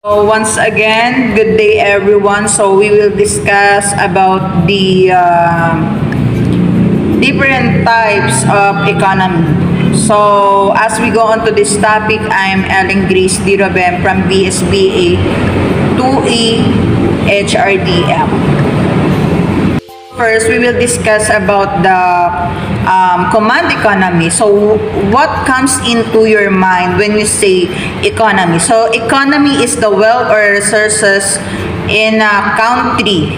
So once again, good day everyone. So we will discuss about the different types of economy. So as we go on to this topic, I'm Ellen Grace D. Robem from BSBA 2E HRDM. First, we will discuss about the command economy. So, what comes into your mind when you say economy? So, economy is the wealth or resources in a country.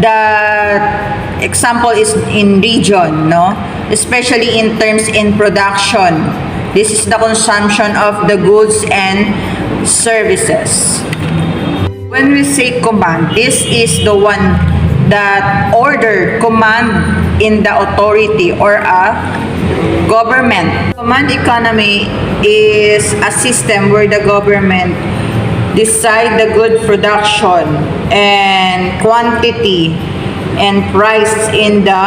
The example is in region, no? Especially in terms in production. This is the consumption of the goods and services. When we say command, this is the one that order, command in the authority or a government. Command economy is a system where the government decide the good production and quantity and price in the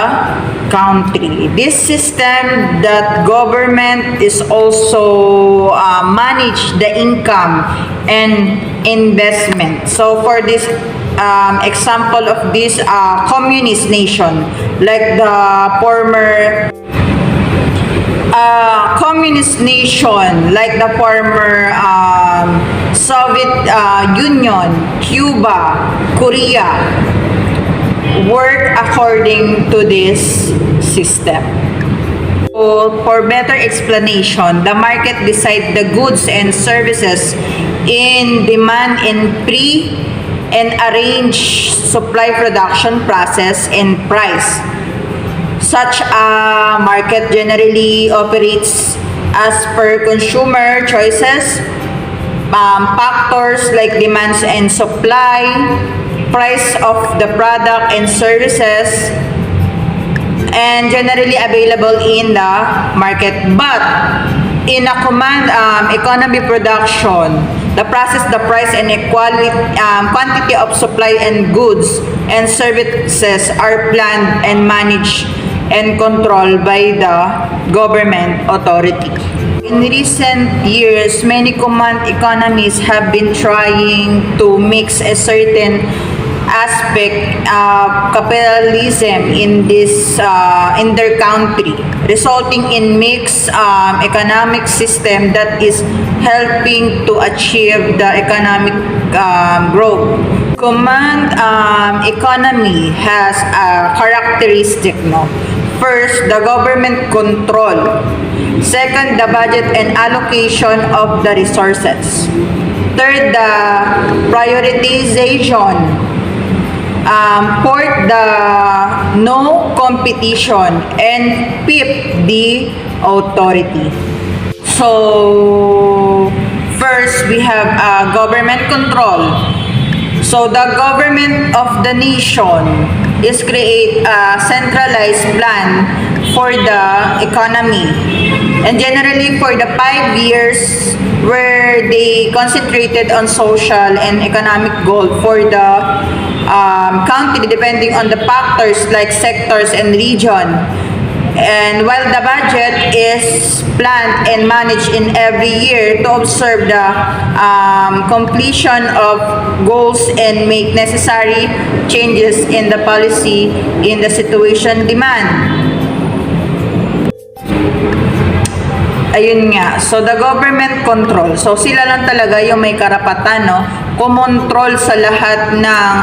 country. This system that government is also manage the income and investment. So for this example of this communist nation, like the former communist nation, like the former Soviet Union, Cuba, Korea, work according to this system. So, for better explanation, the market decide the goods and services in demand in pre and arrange supply production process and price. Such a market generally operates as per consumer choices, factors like demands and supply, price of the product and services, and generally available in the market. But in a command economy production, the process, the price, and equality, quantity of supply and goods and services are planned and managed and controlled by the government authority. In recent years, many command economies have been trying to mix a certain aspect of capitalism in this in their country, resulting in mixed economic system that is helping to achieve the economic growth. Command economy has a characteristic, no? First, the government control. Second, the budget and allocation of the resources. Third, the prioritization. Fourth, the no competition, and fifth, the authority. So first, we have government control. So the government of the nation is create a centralized plan for the economy, and generally for the 5 years where they concentrated on social and economic goal for the country depending on the factors like sectors and region. And while the budget is planned and managed in every year to observe the completion of goals and make necessary changes in the policy in the situation demand. Ayun nga. So, the government control. So, sila lang talaga yung may karapatan, no? Kumontrol sa lahat ng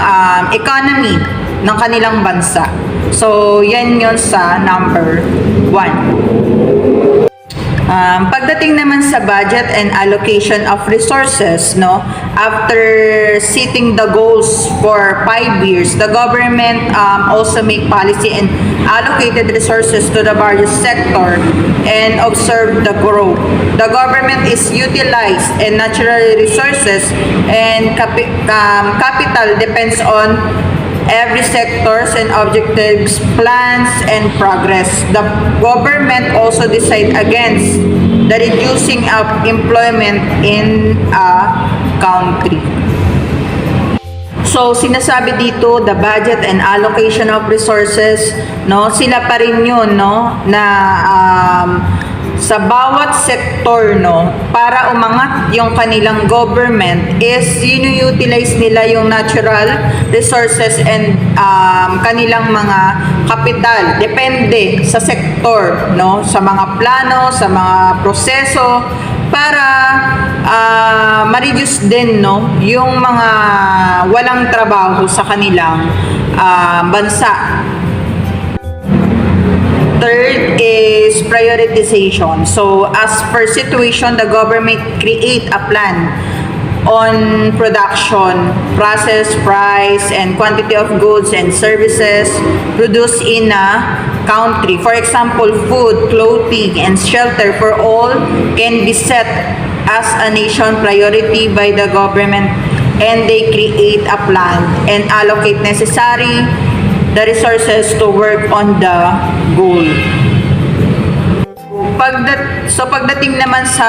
economy ng kanilang bansa. So, yan yun sa number 1. Pagdating naman sa budget and allocation of resources, no, after setting the goals for 5 years, the government also make policy and allocated resources to the various sector and observe the growth. The government is utilized and natural resources and capital depends on every sectors and objectives, plans, and progress. The government also decide against the reducing of employment in a country. So, sinasabi dito, the budget and allocation of resources, no, sila pa rin yun, no, na sa bawat sektor, no, para umangat yung kanilang government is utilize nila yung natural resources and kanilang mga kapital. Depende sa sektor, no, sa mga plano, sa mga proseso, para ma-reduce din, no, yung mga walang trabaho sa kanilang bansa. Third is prioritization. So, as per situation, the government create a plan on production, process, price, and quantity of goods and services produced in a country. For example, food, clothing, and shelter for all can be set as a nation priority by the government, and they create a plan and allocate necessary the resources to work on the goal. Pagdating naman sa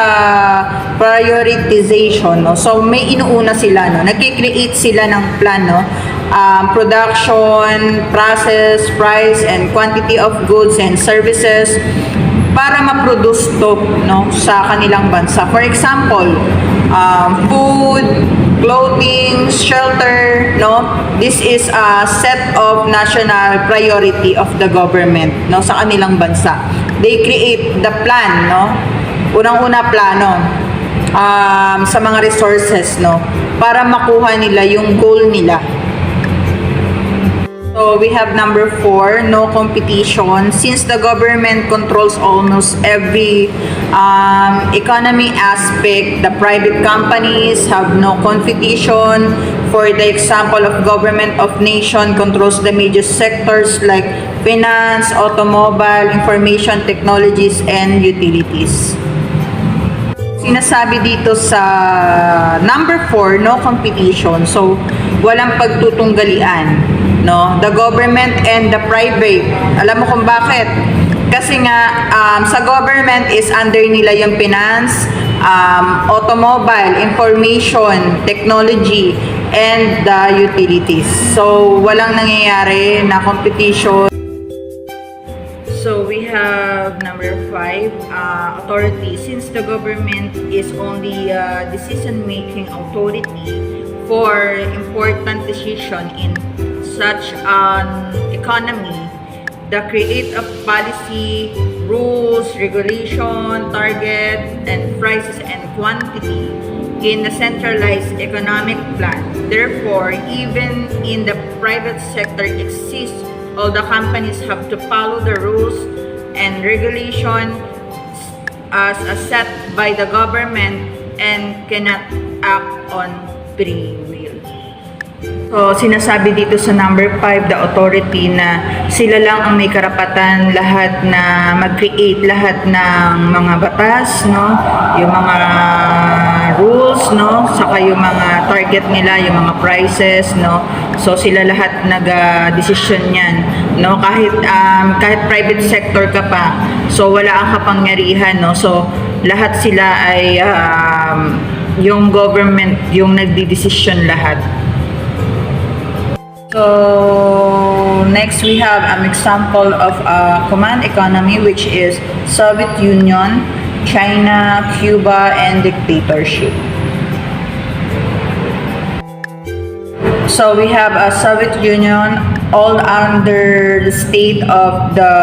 prioritization, no, so may inuuna sila, no, nagki-create sila ng plan, no, production, process, price, and quantity of goods and services para ma-produce to, no, sa kanilang bansa. For example, food, clothing, shelter, no, this is a set of national priority of the government, no, sa kanilang bansa. They create the plan, no, unang-una plano sa mga resources, no, para makuha nila yung goal nila. So we have number 4, no competition. Since the government controls almost every economy aspect, the private companies have no competition. For the example of government of nation controls the major sectors like finance, automobile, information technologies, and utilities. Sinasabi dito sa number 4, no competition. So, walang pagtutunggalian, no? The government and the private. Alam mo kung bakit? Kasi nga, sa government is under nila yung finance, automobile, information, technology, and the utilities. So, walang nangyayari na competition. So we have number 5, authority. Since the government is only decision-making authority for important decision in such an economy, the create of policy, rules, regulation, target, and prices and quantity in the centralized economic plan. Therefore, even in the private sector exists, all the companies have to follow the rules and regulation as set by the government and cannot act on free will. So, sinasabi dito sa number 5, the authority, na sila lang ang may karapatan lahat na mag-create lahat ng mga batas, no? Yung mga rules, no? Saka yung mga target nila, yung mga prices, no? So, sila lahat nag-decision yan, no? Kahit private sector ka pa, so wala ang kapangyarihan, no? So, lahat sila ay yung government yung nagdi-decision lahat. So, next we have an example of a command economy, which is Soviet Union, China, Cuba, and dictatorship. So we have a Soviet Union, all under the state of the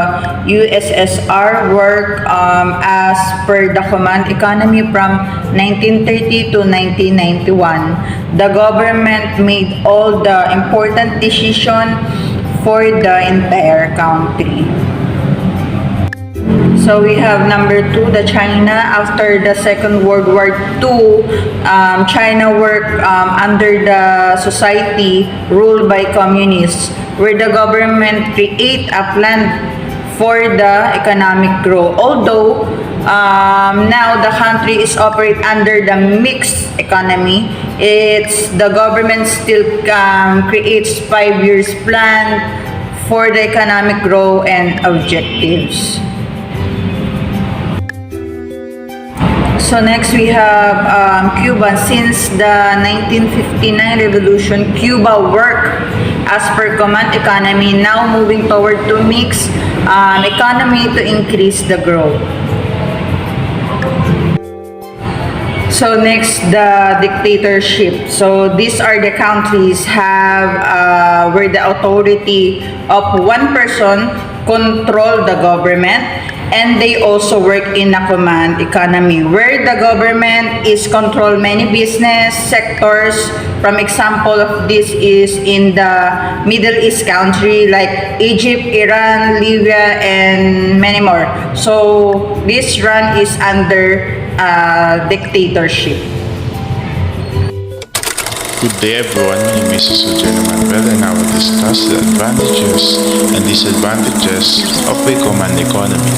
USSR, work as per the command economy from 1930 to 1991. The government made all the important decisions for the entire country. So we have number 2, the China. After the Second World War II, China worked under the society ruled by communists, where the government create a plan for the economic growth. Although now the country is operate under the mixed economy, the government still creates 5 years plan for the economic growth and objectives. So next we have Cuba. Since the 1959 revolution, Cuba worked as per command economy, now moving toward to mixed economy to increase the growth. So next, the dictatorship. So these are the countries have where the authority of one person control the government, and they also work in a command economy where the government is control many business sectors. From example of this is in the Middle East country like Egypt, Iran, Libya, and many more. So this run is under dictatorship. Good day everyone, my name is Manuel and I will discuss the advantages and disadvantages of a command economy.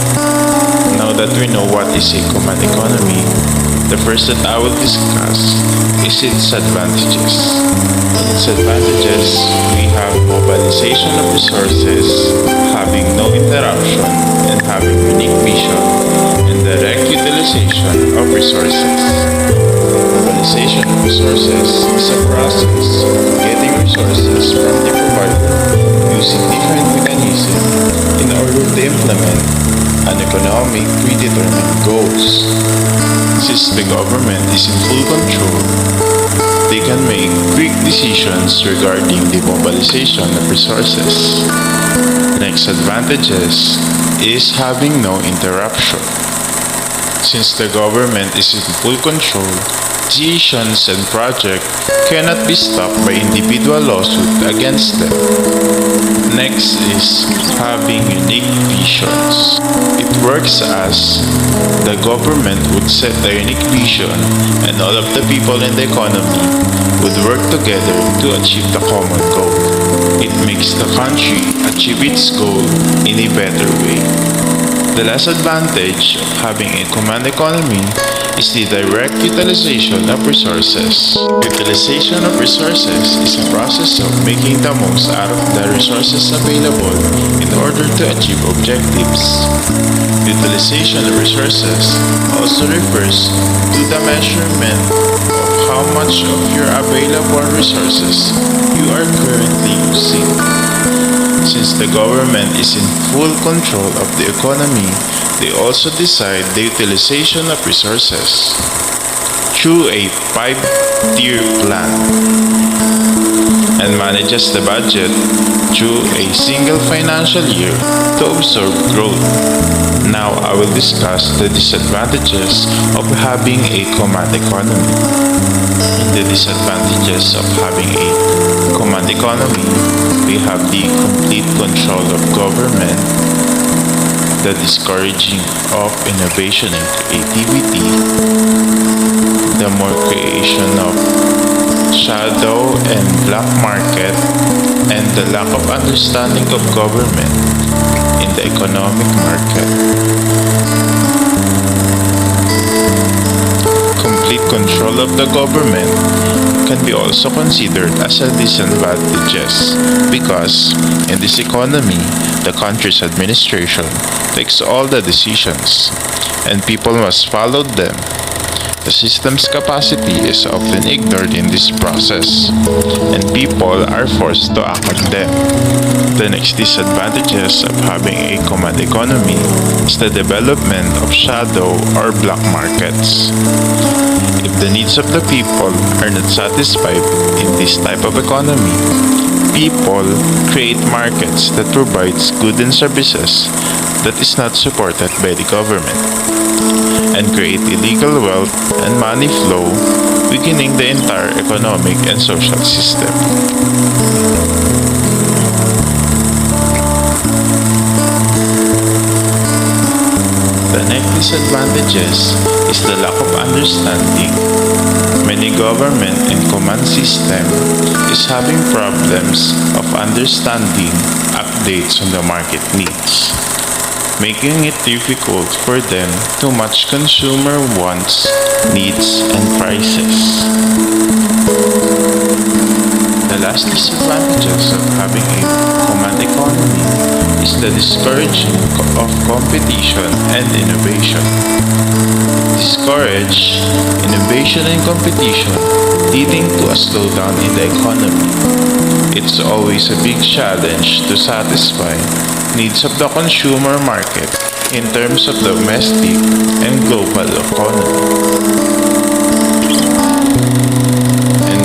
Now that we know what is a command economy, the first that I will discuss is its advantages. In its advantages, we have mobilization of resources, having no interruption, and having unique vision and direct utilization of resources. Mobilization of resources is a process of getting resources from the provider using different mechanisms in order to implement an economic predetermined goals. Since the government is in full control, they can make quick decisions regarding the mobilization of resources. Next advantages is having no interruption. Since the government is in full control, decisions and projects cannot be stopped by individual lawsuit against them. Next is having unique visions. It works as the government would set a unique vision and all of the people in the economy would work together to achieve the common goal. It makes the country achieve its goal in a better way. The last advantage of having a command economy is the direct utilization of resources. Utilization of resources is a process of making the most out of the resources available in order to achieve objectives. Utilization of resources also refers to the measurement of how much of your available resources you are currently using. Since the government is in full control of the economy, they also decide the utilization of resources through a 5-tier plan and manages the budget through a single financial year to absorb growth. Now I will discuss the disadvantages of having a command economy. The disadvantages of having a command economy, we have the complete control of government, the discouraging of innovation and creativity, the more creation of shadow and black market, and the lack of understanding of government in the economic market. Complete control of the government can be also considered as a disadvantages because in this economy, the country's administration takes all the decisions and people must follow them. The system's capacity is often ignored in this process and people are forced to act on them. The next disadvantages of having a command economy is the development of shadow or black markets. If the needs of the people are not satisfied in this type of economy, people create markets that provides goods and services that is not supported by the government and create illegal wealth and money flow, weakening the entire economic and social system. The next disadvantages is the lack of understanding. Many government and command system is having problems of understanding updates on the market needs, making it difficult for them to match consumer wants, needs, and prices. The last disadvantages of having a command economy is the discouraging of competition and innovation. Discourage innovation and competition, leading to a slowdown in the economy. It's always a big challenge to satisfy needs of the consumer market in terms of domestic and global economy.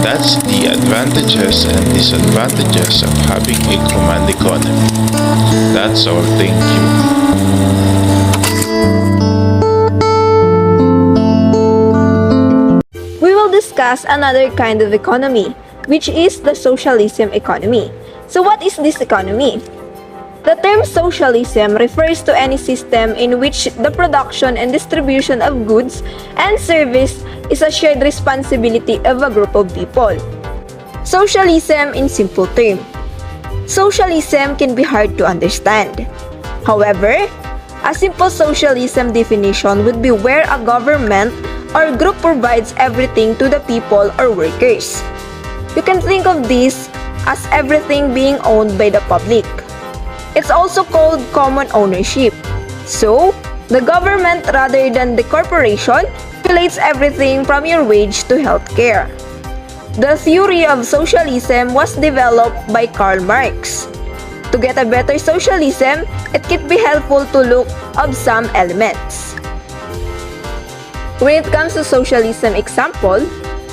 That's the advantages and disadvantages of having a command economy. That's all. Thank you. We will discuss another kind of economy, which is the socialism economy. So what is this economy? The term socialism refers to any system in which the production and distribution of goods and service is a shared responsibility of a group of people. Socialism in simple terms. Socialism can be hard to understand. However, a simple socialism definition would be where a government or group provides everything to the people or workers. You can think of this as everything being owned by the public. It's also called common ownership. So, the government rather than the corporation regulates everything from your wage to healthcare. The theory of socialism was developed by Karl Marx. To get a better socialism, it can be helpful to look at some elements. When it comes to socialism example,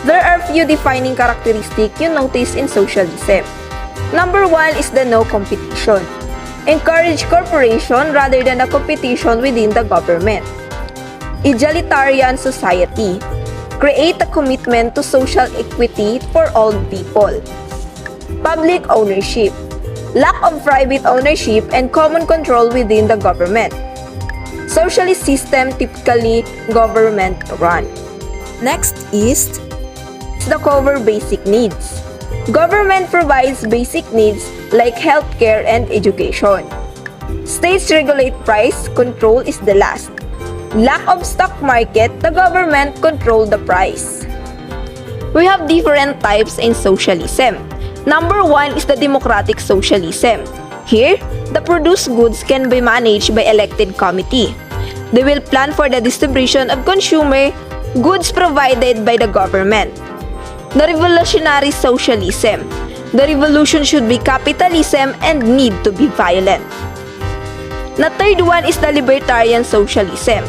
there are few defining characteristics you notice in socialism. Number 1 is the no competition. Encourage cooperation rather than a competition within the government. Egalitarian society. Create a commitment to social equity for all people. Public ownership. Lack of private ownership and common control within the government. Socialist system typically government run. Next is the cover basic needs. Government provides basic needs like healthcare and education. States regulate price control is the last. Lack of stock market, the government control the price. We have different types in socialism. Number 1 is the democratic socialism. Here, the produced goods can be managed by elected committee. They will plan for the distribution of consumer goods provided by the government. The revolutionary socialism. The revolution should be capitalism and need to be violent. The third one is the libertarian socialism.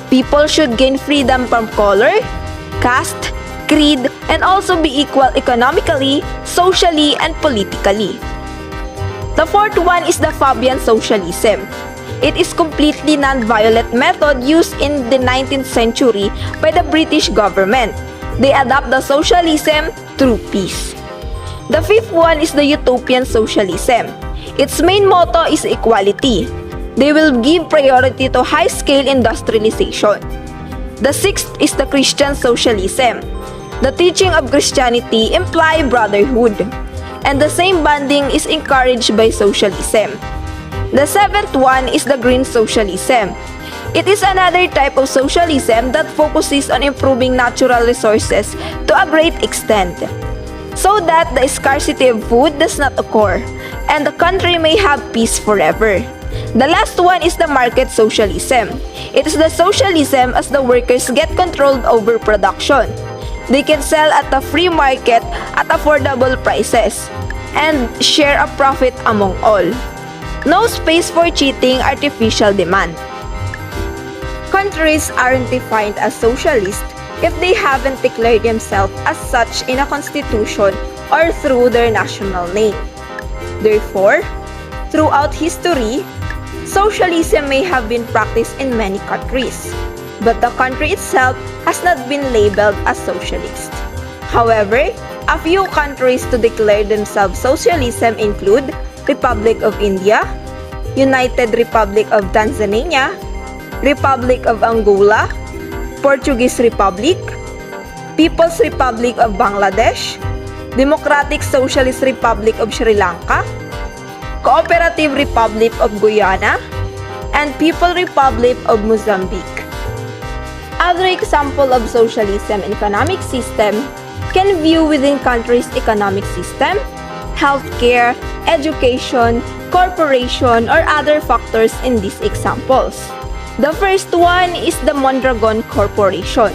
People should gain freedom from color, caste, creed, and also be equal economically, socially, and politically. The fourth one is the Fabian socialism. It is completely non-violent method used in the 19th century by the British government. They adopt the socialism through peace. The fifth one is the utopian socialism. Its main motto is equality. They will give priority to high-scale industrialization. The sixth is the Christian socialism. The teaching of Christianity imply brotherhood, and the same bonding is encouraged by socialism. The seventh one is the green socialism. It is another type of socialism that focuses on improving natural resources to a great extent, so that the scarcity of food does not occur, and the country may have peace forever. The last one is the market socialism. It is the socialism as the workers get controlled over production. They can sell at a free market at affordable prices and share a profit among all. No space for cheating artificial demand. Countries aren't defined as socialist if they haven't declared themselves as such in a constitution or through their national name. Therefore, throughout history, socialism may have been practiced in many countries, but the country itself has not been labeled as socialist. However, a few countries to declare themselves socialism include Republic of India, United Republic of Tanzania, Republic of Angola, Portuguese Republic, People's Republic of Bangladesh, Democratic Socialist Republic of Sri Lanka, Cooperative Republic of Guyana, and People Republic of Mozambique. Other example of socialism in economic system can view within country's economic system, healthcare, education, corporation, or other factors in these examples. The first one is the Mondragon Corporation,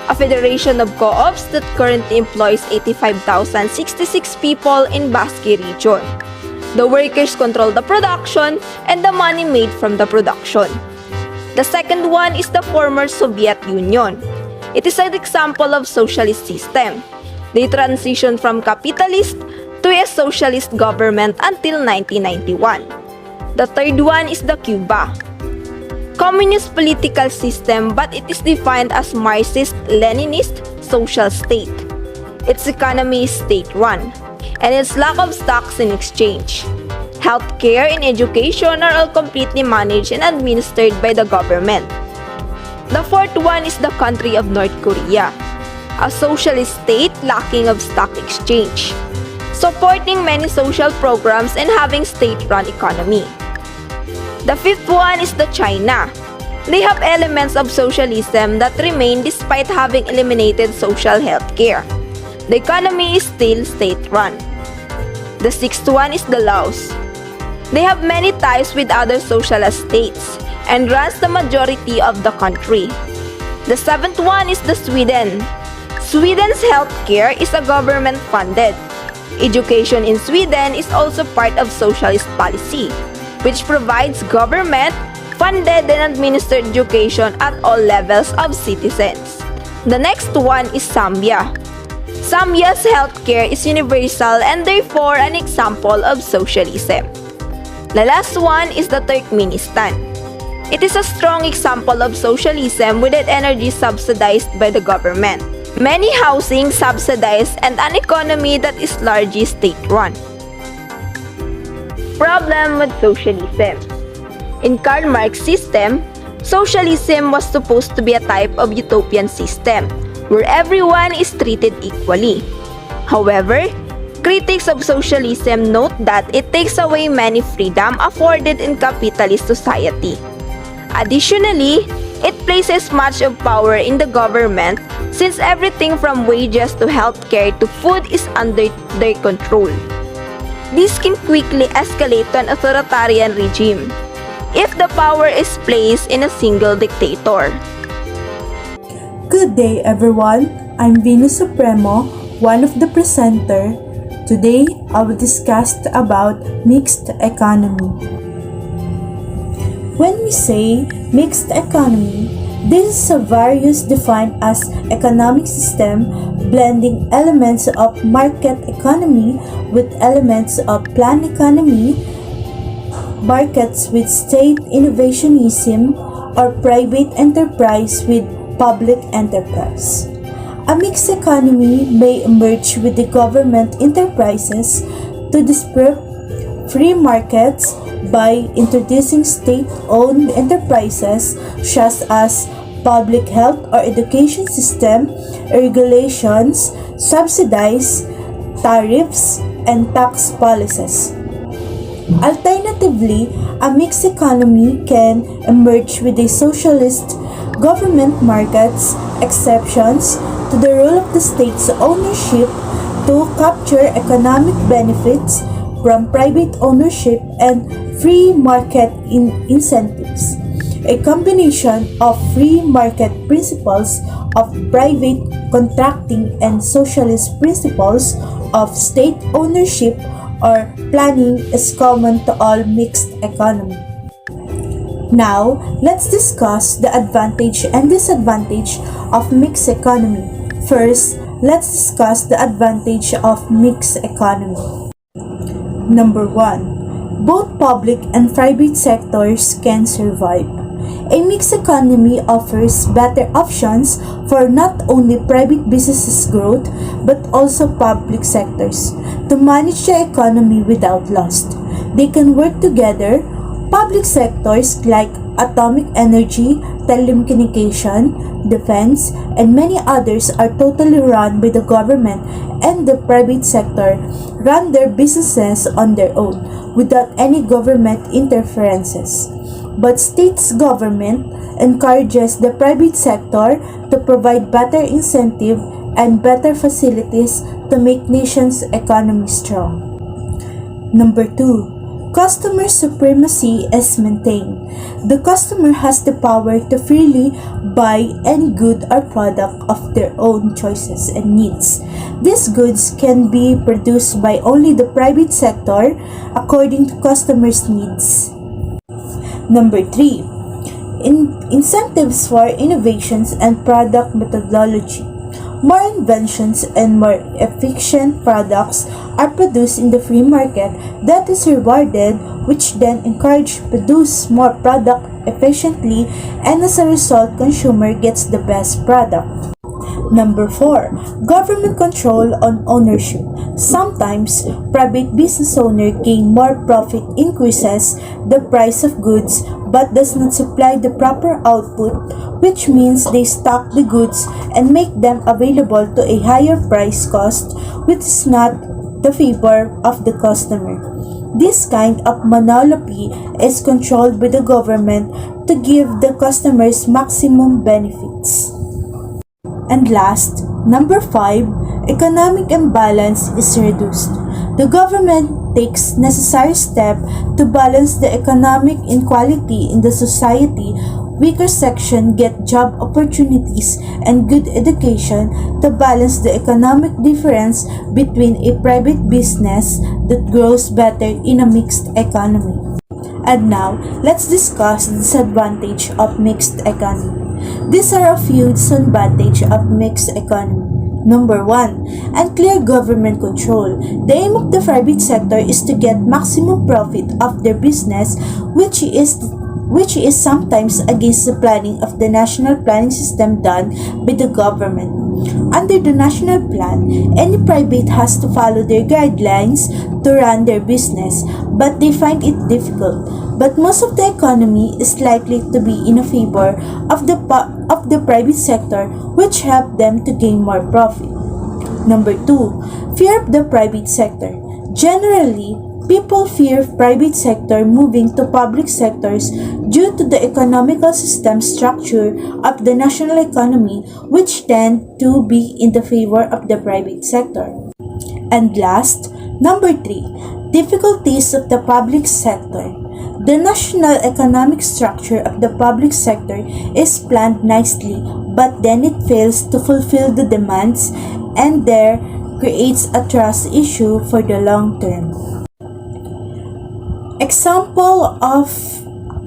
a federation of co-ops that currently employs 85,066 people in Basque region. The workers control the production and the money made from the production. The second one is the former Soviet Union. It is an example of socialist system. They transitioned from capitalist to a socialist government until 1991. The third one is the Cuba. Communist political system, but it is defined as Marxist-Leninist social state. Its economy is state-run, and its lack of stocks in exchange. Healthcare and education are all completely managed and administered by the government. The fourth one is the country of North Korea, a socialist state lacking of stock exchange, supporting many social programs and having state-run economy. The fifth one is the China. They have elements of socialism that remain despite having eliminated social healthcare. The economy is still state-run. The sixth one is the Laos. They have many ties with other socialist states and runs the majority of the country. The seventh one is the Sweden. Sweden's healthcare is a government-funded. Education in Sweden is also part of socialist policy, which provides government-funded and administered education at all levels of citizens. The next one is Zambia. Zambia's healthcare is universal and therefore an example of socialism. The last one is the Turkmenistan. It is a strong example of socialism with energy subsidized by the government, many housing subsidized, and an economy that is largely state-run. Problem with socialism. In Karl Marx's system, socialism was supposed to be a type of utopian system where everyone is treated equally. However, critics of socialism note that it takes away many freedom afforded in capitalist society. Additionally, it places much of power in the government since everything from wages to healthcare to food is under their control. This can quickly escalate to an authoritarian regime if the power is placed in a single dictator. Good day everyone, I'm Venus Supremo, one of the presenter. Today, I will discuss about mixed economy. When we say mixed economy, this is a various defined as economic system blending elements of market economy with elements of planned economy, markets with state innovationism, or private enterprise with public enterprise. A mixed economy may emerge with the government enterprises to disrupt free markets by introducing state-owned enterprises such as public health or education system, regulations, subsidies, tariffs, and tax policies. Alternatively, a mixed economy can emerge with a socialist government markets, exceptions to the role of the state's ownership to capture economic benefits from private ownership and free market incentives. A combination of free market principles of private contracting and socialist principles of state ownership or planning is common to all mixed economy. Now, let's discuss the advantage and disadvantage of mixed economy. First, let's discuss the advantage of mixed economy. Number 1. Both public and private sectors can survive. A mixed economy offers better options for not only private businesses' growth but also public sectors to manage the economy without loss. They can work together. Public sectors like atomic energy, telecommunication, defense, and many others are totally run by the government, and the private sector run their businesses on their own without any government interferences. But states government encourages the private sector to provide better incentive and better facilities to make nation's economy strong. Number 2. Customer supremacy is maintained. The customer has the power to freely buy any good or product of their own choices and needs. These goods can be produced by only the private sector according to customers' needs. Number 3. Incentives for innovations and product methodology. More inventions and more efficient products are produced in the free market that is rewarded, which then encourage produce more product efficiently, and as a result consumer gets the best product. Number 4. Government control on ownership. Sometimes, private business owner gain more profit increases the price of goods but does not supply the proper output, which means they stock the goods and make them available to a higher price cost, which is not the favor of the customer. This kind of monopoly is controlled by the government to give the customers maximum benefits. And last, number 5, economic imbalance is reduced. The government takes necessary steps to balance the economic inequality in the society. Weaker section get job opportunities and good education to balance the economic difference between a private business that grows better in a mixed economy. And now, let's discuss the disadvantage of mixed economy. These are a few disadvantages of mixed economy. Number 1. Unclear government control. The aim of the private sector is to get maximum profit of their business, which is sometimes against the planning of the national planning system done by the government. Under the national plan, any private has to follow their guidelines to run their business, but they find it difficult. But most of the economy is likely to be in favor of the private sector, which help them to gain more profit. Number 2. Fear of the private sector. Generally, people fear private sector moving to public sectors due to the economical system structure of the national economy, which tend to be in the favor of the private sector. And last, number 3, difficulties of the public sector. The national economic structure of the public sector is planned nicely, but then it fails to fulfill the demands and there creates a trust issue for the long term. Example of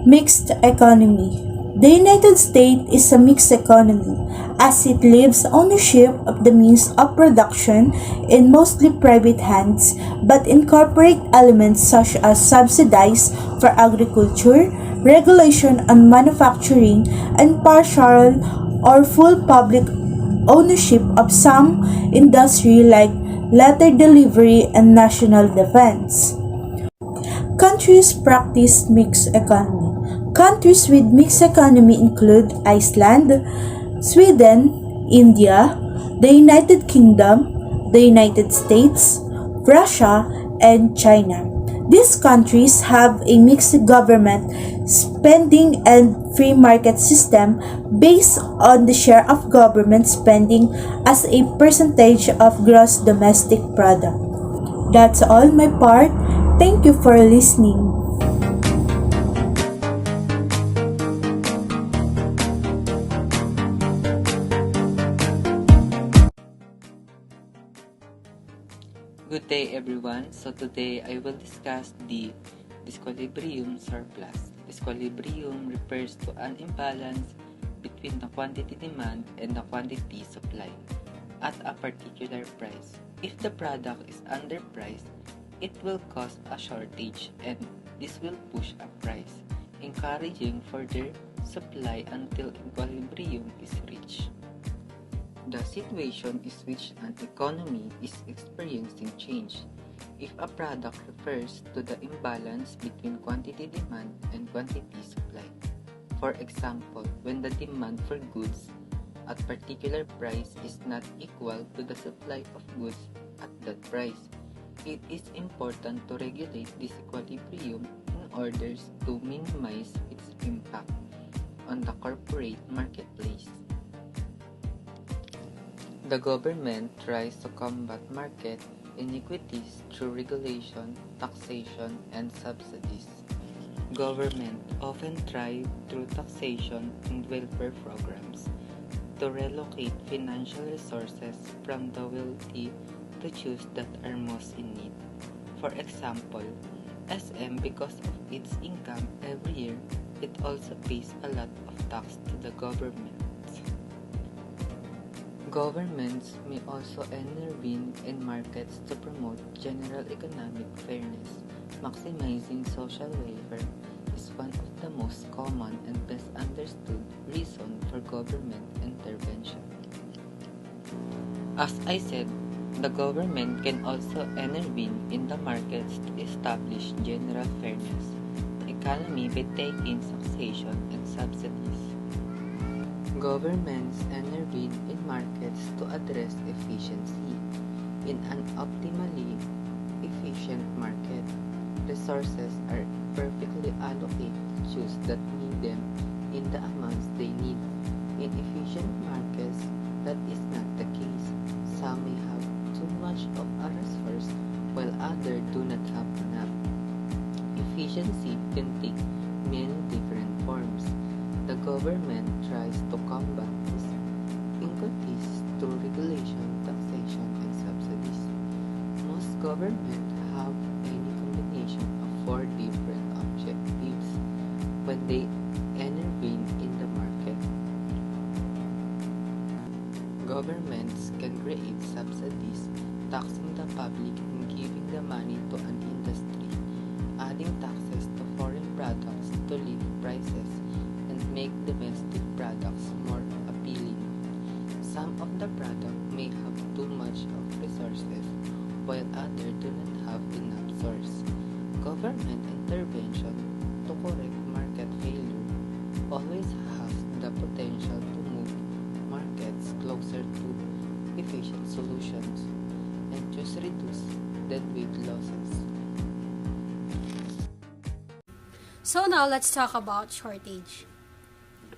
mixed economy. The United States is a mixed economy as it leaves ownership of the means of production in mostly private hands but incorporate elements such as subsidies for agriculture, regulation on manufacturing, and partial or full public ownership of some industry like letter delivery and national defense. Countries practice mixed economy. Countries with mixed economy include Iceland, Sweden, India, the United Kingdom, the United States, Russia, and China. These countries have a mixed government spending and free market system based on the share of government spending as a percentage of gross domestic product. That's all my part. Thank you for listening. Good day everyone. So today I will discuss the disequilibrium surplus. Disequilibrium refers to an imbalance between the quantity demand and the quantity supply at a particular price. If the product is underpriced, it will cause a shortage and this will push up price, encouraging further supply until equilibrium is reached. The situation is which an economy is experiencing change if a product refers to the imbalance between quantity demand and quantity supply. For example, when the demand for goods at particular price is not equal to the supply of goods at that price, it is important to regulate this equilibrium in order to minimize its impact on the corporate marketplace. The government tries to combat market inequities through regulation, taxation, and subsidies. Government often try through taxation and welfare programs to relocate financial resources from the wealthy to choose that are most in need. For example, SM, because of its income every year, it also pays a lot of tax to the government. Governments may also intervene in markets to promote general economic fairness. Maximizing social welfare is one of the most common and best understood reasons for government intervention. As I said, the government can also intervene in the markets to establish general fairness, the economy by taking taxation and subsidies. Governments intervene in markets to address efficiency. In an optimally efficient market, resources are perfectly allocated to those that need them in the amounts they need. In efficient markets, that is not the case. Some may have too much of a resource while others do not have enough. Efficiency can take many different forms. The government tries to combat these inequities through regulation, taxation, and subsidies. Most governments have any combination of four different objectives when they intervene in the market. Governments can create subsidies, taxing the public and giving the money to an industry, adding taxes to foreign products to lift prices, and make domestic products more appealing. Some of the products may have too much of resources, while others do not have enough source. Government intervention to correct market failure always has the potential to move markets closer to efficient solutions and just reduce deadweight losses. So now let's talk about shortage.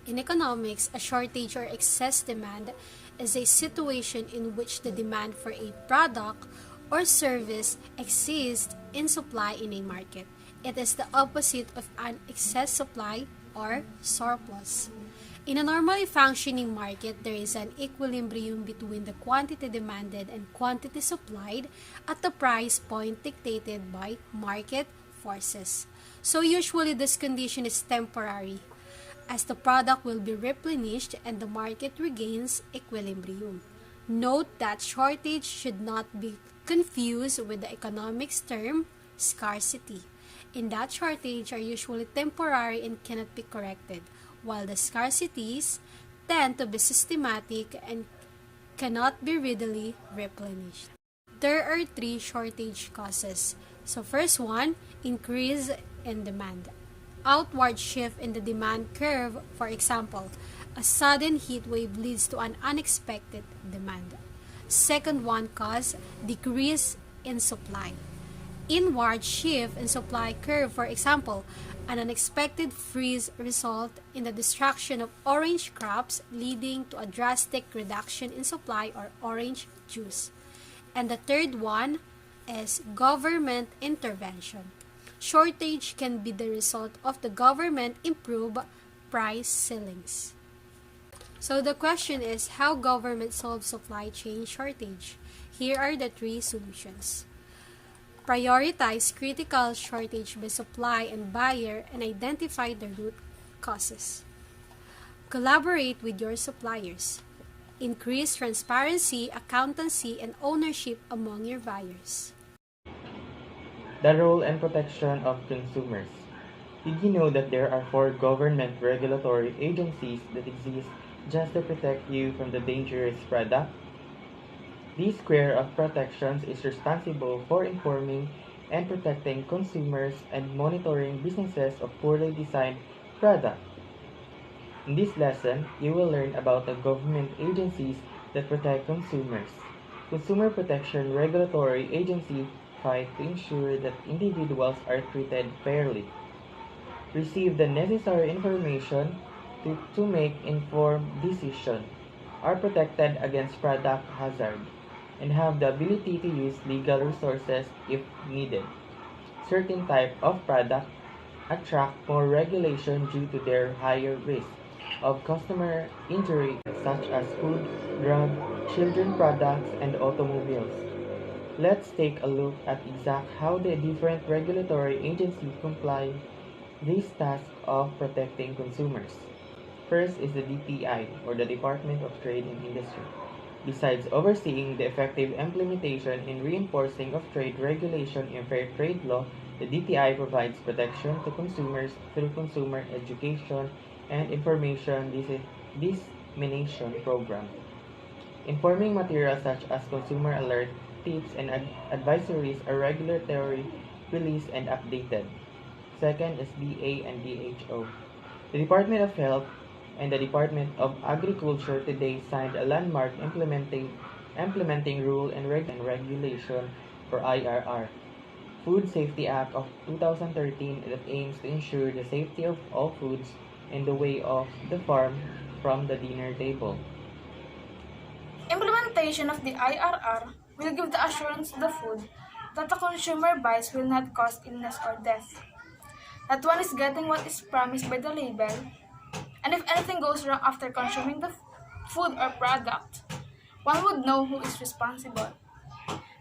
In economics, a shortage or excess demand is a situation in which the demand for a product or service exceeds in supply in a market. It is the opposite of an excess supply or surplus. In a normally functioning market, there is an equilibrium between the quantity demanded and quantity supplied at the price point dictated by market forces. So usually this condition is temporary, as the product will be replenished and the market regains equilibrium. Note that shortage should not be confused with the economics term scarcity. In that shortage are usually temporary and cannot be corrected, while the scarcities tend to be systematic and cannot be readily replenished. There are three shortage causes. So first one, increase in demand. Outward shift in the demand curve, for example, a sudden heat wave leads to an unexpected demand. Second one cause, decrease in supply. Inward shift in supply curve, for example, an unexpected freeze result in the destruction of orange crops leading to a drastic reduction in supply or orange juice. And the third one is government intervention. Shortage can be the result of the government improve price ceilings. So the question is how government solves supply chain shortage. Here are the three solutions. Prioritize critical shortage by supply and buyer and identify the root causes. Collaborate with your suppliers. Increase transparency, accountancy, and ownership among your buyers. The role and protection of consumers. Did you know that there are 4 government regulatory agencies that exist just to protect you from the dangerous product? This square of protections is responsible for informing and protecting consumers and monitoring businesses of poorly designed products. In this lesson, you will learn about the government agencies that protect consumers. Consumer Protection Regulatory Agency fight to ensure that individuals are treated fairly, receive the necessary information to make informed decisions, are protected against product hazard, and have the ability to use legal resources if needed. Certain type of product attract more regulation due to their higher risk of customer injury such as food, drug, children products, and automobiles. Let's take a look at exact how the different regulatory agencies comply this task of protecting consumers. First is the DTI, or the Department of Trade and Industry. Besides overseeing the effective implementation and reinforcing of trade regulation and fair trade law, the DTI provides protection to consumers through consumer education and information dissemination program. Informing materials such as consumer alert, tips, and advisories are regularly released and updated. Second is DA and DHO. The Department of Health and the Department of Agriculture today signed a landmark implementing rule and regulation for IRR, Food Safety Act of 2013 that aims to ensure the safety of all foods in the way of the farm from the dinner table. Implementation of the IRR will give the assurance to the food that the consumer buys will not cause illness or death, that one is getting what is promised by the label, and if anything goes wrong after consuming the food or product, one would know who is responsible.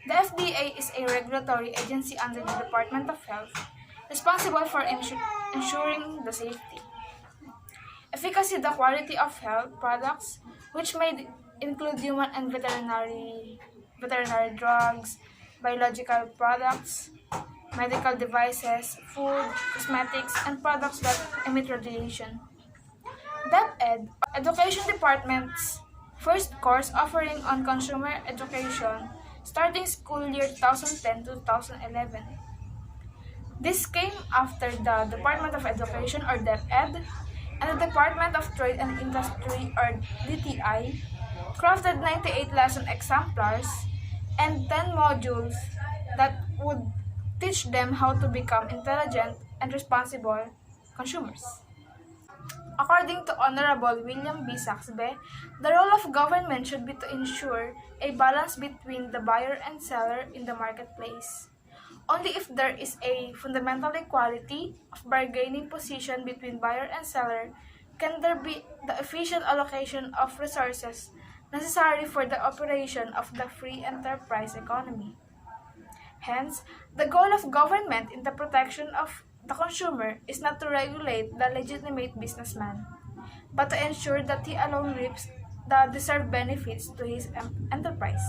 The FDA is a regulatory agency under the Department of Health, responsible for ensuring the safety, efficacy, the quality of health products, which may include human and veterinary drugs, biological products, medical devices, food, cosmetics, and products that emit radiation. DepEd, Education Department's first course offering on consumer education starting school year 2010 to 2011. This came after the Department of Education or DepEd and the Department of Trade and Industry or DTI crafted 98 lesson exemplars and 10 modules that would teach them how to become intelligent and responsible consumers. According to Honorable William B. Saxbe, the role of government should be to ensure a balance between the buyer and seller in the marketplace. Only if there is a fundamental equality of bargaining position between buyer and seller can there be the efficient allocation of resources necessary for the operation of the free enterprise economy. Hence, the goal of government in the protection of the consumer is not to regulate the legitimate businessman, but to ensure that he alone reaps the deserved benefits to his enterprise.